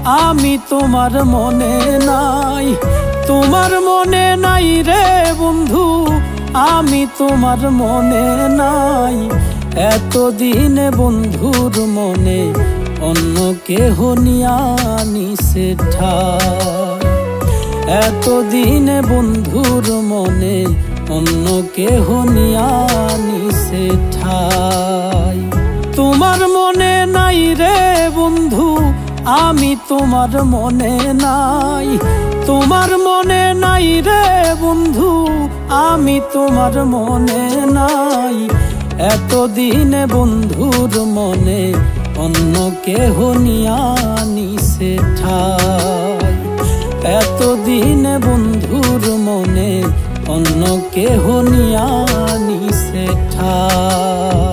আমি তোমার মনে নাই, তোমার মনে নাই রে বন্ধু, আমি তোমার মনে নাই। এতদিনে বন্ধুর মনে অন্য কেহ নিয়া নিছে ঠাই, এতদিনে বন্ধুর মনে অন্য কেহ নিয়া নিছে ঠাই। তোমার মনে নাই রে বন্ধু, আমি তোমার মনে নাই, তোমার মনে নাই রে বন্ধু, আমি তোমার মনে নাই। এতদিনে বন্ধুর মনে অন্য কেহ নিয়া নিছে ঠাই, এতদিনে বন্ধুর মনে অন্য কেহ নিয়া নিছে ঠাই।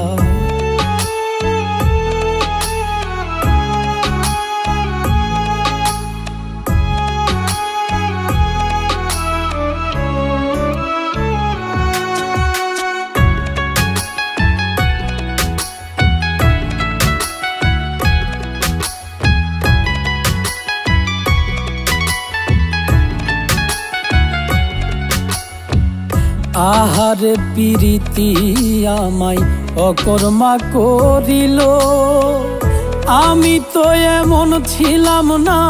আহারে পিরিতি আমায় অকর্মা করিল, আমি তো এমন ছিলাম না,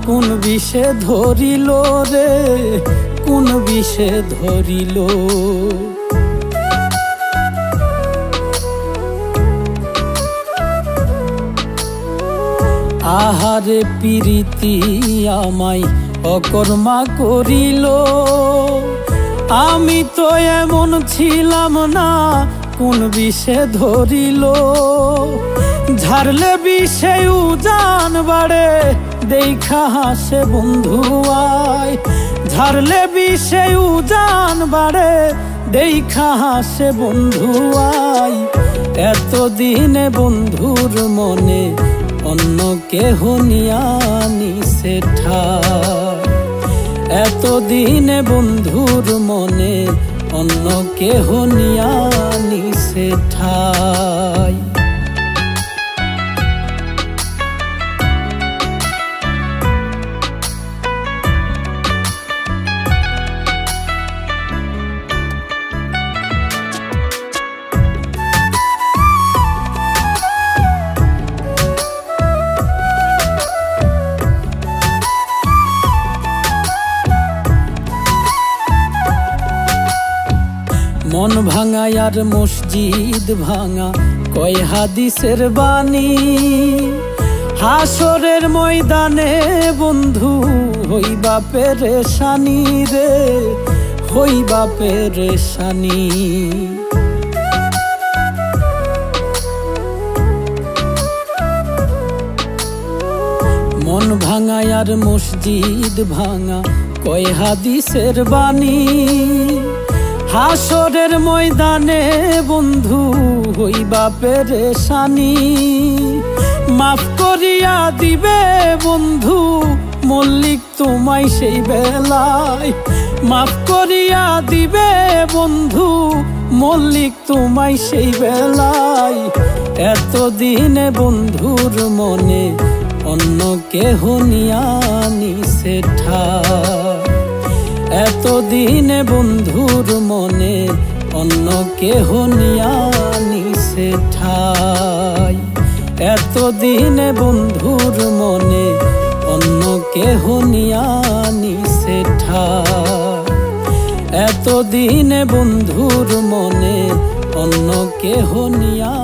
কোন বিষে ধরিল রে, কোন বিষে ধরিল। আহারে পিরিতি আমায় অকর্মা করিল, আমি তো এমন ছিলাম না, কোন বিষে ধরিল। ঝাড়লে বিষে উজান বাড়ে, দেখা হাসে বন্ধু আয়। ঝাড়লে বিষে উজান বাড়ে, দেখা হাসে বন্ধু আয়। এতদিনে বন্ধুর মনে অন্য কেহ নিয়া নিছে ঠাই, এতদিনে বন্ধুর মনে অন্য কেহ নিয়া নিছে ঠাই। মন ভাঙা আর মসজিদ ভাঙা কয় হাদিসের বাণী, হাসরের ময়দানে বন্ধু হইবা পেরেশানি রে, হইবা পেরেশানি। মন ভাঙা আর মসজিদ ভাঙা কয় হাদিসের বাণী, হাসরের ময়দানে বন্ধু হইবা পেরেশানি। মাফ করিয়া দিবে বন্ধু মল্লিক তোমায় সেই বেলায়, মাফ করিয়া দিবে বন্ধু মল্লিক তোমায় সেই বেলায়। এতদিনে বন্ধুর মনে অন্য কেহ নিয়া নিছে ঠাই, এতদিনে বন্ধুর মনে অন্য কেহ নিয়া নিছে ঠাই, এতদিনে বন্ধুর মনে অন্য কেহ নিয়া নিছে ঠাই, এতদিনে বন্ধুর মনে অন্য কেহ নিয়া